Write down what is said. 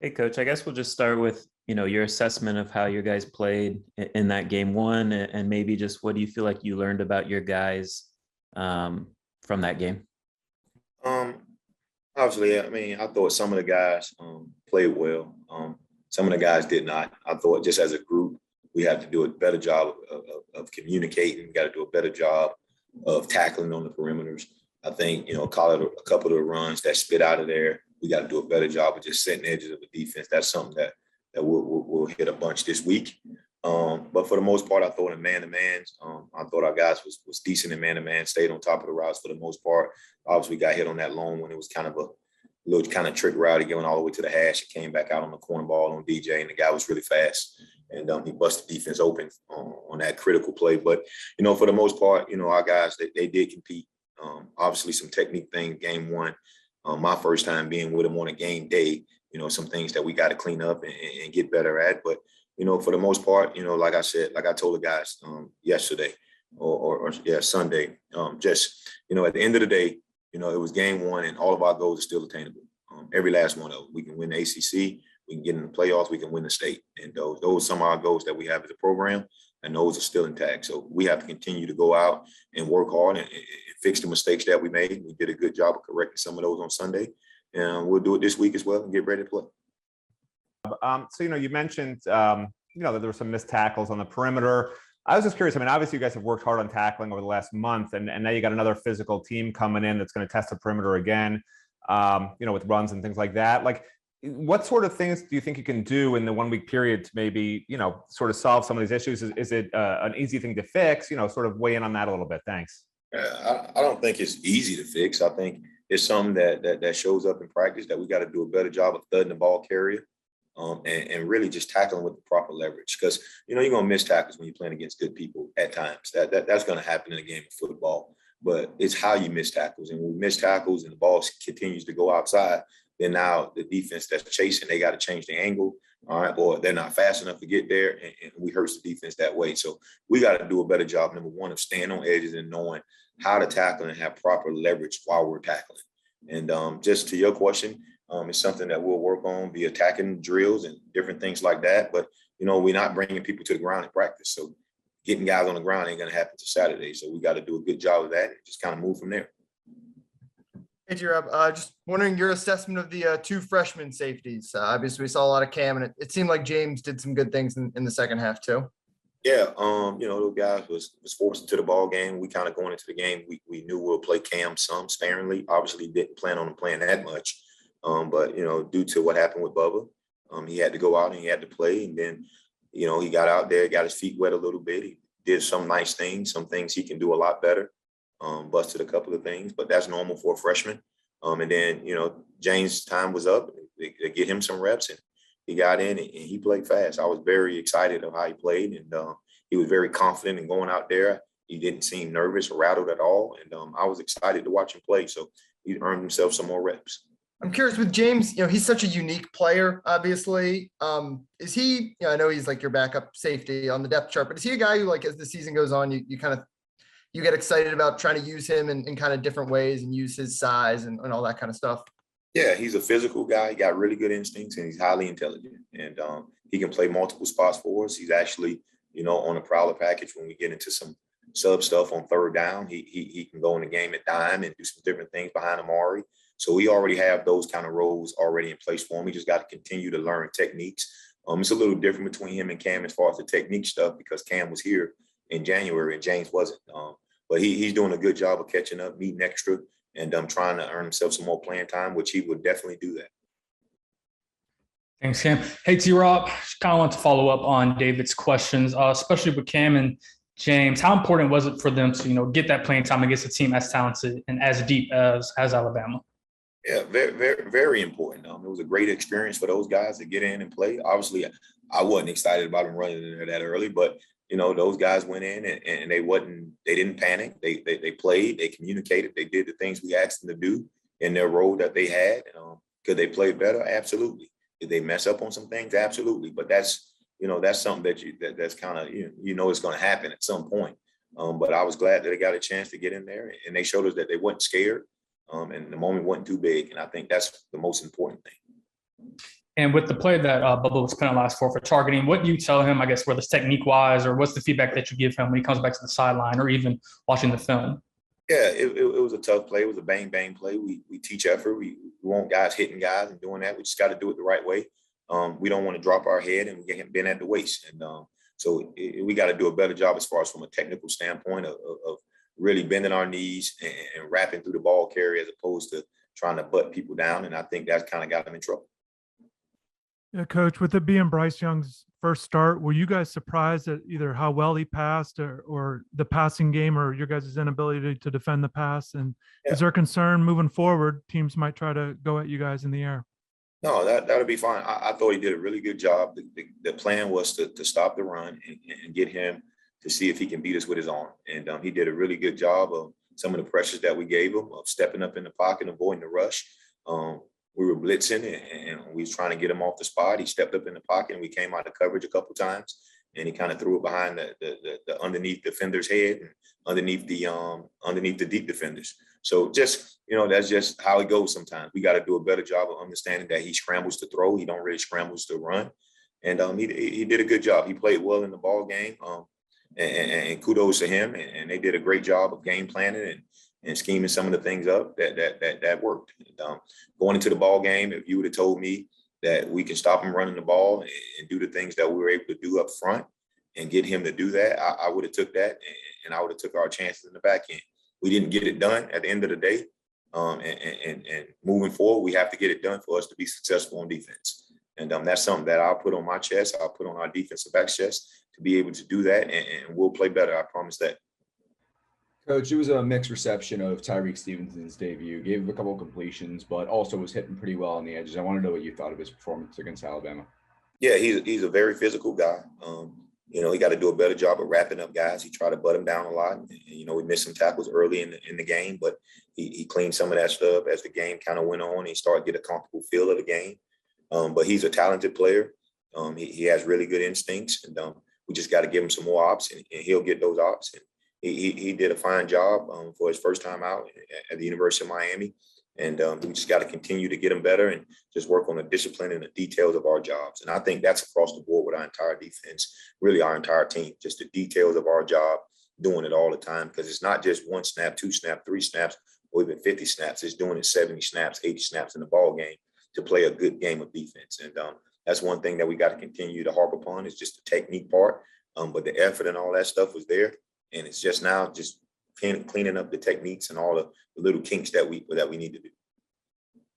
Hey, Coach, I guess we'll just start with, your assessment of how your guys played in that game one, and maybe just what do you feel like you learned about your guys from that game? Um, Obviously, I mean, I thought some of the guys played well. Some of the guys did not. I thought just as a group, we have to do a better job of communicating. We got to do a better job of tackling on the perimeters. I think, call it a couple of the runs that spit out of there. We got to do a better job of just setting edges of the defense. That's something that we'll hit a bunch this week. But for the most part, I thought in man-to-mans, I thought our guys was decent in man-to-man, stayed on top of the routes for the most part. Obviously, got hit on that long one. It was kind of a little kind of trick route. He going all the way to the hash. It came back out on the corner ball on DJ, and the guy was really fast. And he busted defense open on that critical play. But, for the most part, our guys, they did compete. Obviously, some technique thing, game one. My first time being with them on a game day, some things that we got to clean up and get better at. But, for the most part, like I said, like I told the guys yesterday or Sunday, just, at the end of the day, it was game one and all of our goals are still attainable. Every last one of them. We can win the ACC, we can get in the playoffs, we can win the state. And those are some of our goals that we have as a program, and those are still intact. So we have to continue to go out and work hard and fix the mistakes that we made. We did a good job of correcting some of those on Sunday, and we'll do it this week as well and get ready to play. So, you mentioned, that there were some missed tackles on the perimeter. I was just curious. I mean, obviously you guys have worked hard on tackling over the last month, and now you got another physical team coming in that's going to test the perimeter again, with runs and things like that. Like, what sort of things do you think you can do in the 1 week period to maybe, sort of solve some of these issues? Is it an easy thing to fix? Sort of weigh in on that a little bit. Thanks. I don't think it's easy to fix. I think it's something that shows up in practice that we got to do a better job of thudding the ball carrier. And really just tackling with the proper leverage, because you're going to miss tackles when you're playing against good people at times. That's going to happen in a game of football, but it's how you miss tackles. And when we miss tackles and the ball continues to go outside, then now the defense that's chasing, they got to change the angle, all right, or they're not fast enough to get there, and we hurt the defense that way. So we got to do a better job, number one, of staying on edges and knowing how to tackle and have proper leverage while we're tackling. And just to your question, it's something that we'll work on via attacking drills and different things like that. But, we're not bringing people to the ground in practice. So getting guys on the ground ain't going to happen until Saturday. So we got to do a good job of that and just kind of move from there. Hey, T-Rob, just wondering your assessment of the two freshman safeties. Obviously, we saw a lot of Cam, and it seemed like James did some good things in the second half too. Yeah, those guys was forced into the ball game. We kind of going into the game, we knew we'll play Cam some sparingly. Obviously, didn't plan on him playing that much. But, due to what happened with Bubba, he had to go out and he had to play. And then, he got out there, got his feet wet a little bit. He did some nice things, some things he can do a lot better. Busted a couple of things, but that's normal for a freshman. And then, James' time was up. They get him some reps, and he got in and he played fast. I was very excited of how he played, and he was very confident in going out there. He didn't seem nervous or rattled at all. And I was excited to watch him play. So he earned himself some more reps. I'm curious with James, he's such a unique player, obviously. Is he, I know he's like your backup safety on the depth chart, but is he a guy who, like, as the season goes on, you get excited about trying to use him in kind of different ways and use his size and all that kind of stuff? Yeah, he's a physical guy. He got really good instincts, and he's highly intelligent. And he can play multiple spots for us. He's actually, on a prowler package when we get into some sub stuff on third down. He can go in the game at dime and do some different things behind Amari. So we already have those kind of roles already in place for him. We just got to continue to learn techniques. It's a little different between him and Cam as far as the technique stuff, because Cam was here in January and James wasn't. But he's doing a good job of catching up, meeting extra, and trying to earn himself some more playing time, which he would definitely do that. Thanks, Cam. Hey, T-Rob, kind of want to follow up on David's questions, especially with Cam and James. How important was it for them to, get that playing time against a team as talented and as deep as Alabama? Yeah, very, very, very important. It was a great experience for those guys to get in and play. Obviously, I wasn't excited about them running in there that early, but those guys went in and they didn't panic. They played, they communicated, they did the things we asked them to do in their role that they had. Could they play better? Absolutely. Did they mess up on some things? Absolutely. But that's something that's kind of, it's going to happen at some point. But I was glad that they got a chance to get in there, and they showed us that they weren't scared. And the moment wasn't too big. And I think that's the most important thing. And with the play that Bubba was penalized for targeting, what do you tell him, I guess, whether it's technique-wise, or what's the feedback that you give him when he comes back to the sideline or even watching the film? Yeah, it was a tough play. It was a bang play. We teach effort. We want guys hitting guys and doing that. We just got to do it the right way. We don't want to drop our head and get him bent at the waist. And so we got to do a better job as far as from a technical standpoint of really bending our knees and wrapping through the ball carrier as opposed to trying to butt people down. And I think that's kind of got him in trouble. Yeah, Coach, with it being Bryce Young's first start, were you guys surprised at either how well he passed or the passing game or your guys' inability to defend the pass? And is there concern moving forward, teams might try to go at you guys in the air? No, that'll be fine. I thought he did a really good job. The plan was to stop the run and get him to see if he can beat us with his arm. And he did a really good job of some of the pressures that we gave him, of stepping up in the pocket, avoiding the rush. We were blitzing and we was trying to get him off the spot. He stepped up in the pocket and we came out of coverage a couple times and he kind of threw it behind the underneath defender's head and underneath the deep defenders. So just, that's just how it goes sometimes. We got to do a better job of understanding that he scrambles to throw. He don't really scrambles to run. And he did a good job. He played well in the ball game. And kudos to him. And they did a great job of game planning and scheming some of the things up that worked. And, going into the ball game, if you would have told me that we can stop him running the ball and do the things that we were able to do up front and get him to do that, I would have took that and I would have took our chances in the back end. We didn't get it done at the end of the day. And moving forward, we have to get it done for us to be successful on defense. And that's something that I'll put on my chest. I'll put on our defensive back's chest to be able to do that. And we'll play better. I promise that. Coach, it was a mixed reception of Tyreke Stevenson's debut. Gave him a couple of completions, but also was hitting pretty well on the edges. I want to know what you thought of his performance against Alabama. Yeah, he's a very physical guy. He got to do a better job of wrapping up guys. He tried to butt him down a lot. We missed some tackles early in the game, but he cleaned some of that stuff as the game kind of went on. He started to get a comfortable feel of the game. But he's a talented player. He has really good instincts, and we just got to give him some more ops, and he'll get those ops. And he did a fine job for his first time out at the University of Miami. And we just got to continue to get him better and just work on the discipline and the details of our jobs. And I think that's across the board with our entire defense, really our entire team, just the details of our job, doing it all the time. Because it's not just 1 snap, 2 snap, 3 snaps, or even 50 snaps. It's doing it 70 snaps, 80 snaps in the ball game to play a good game of defense. And that's one thing that we got to continue to harp upon is just the technique part. But the effort and all that stuff was there. And it's just now just cleaning up the techniques and all the little kinks that we need to do.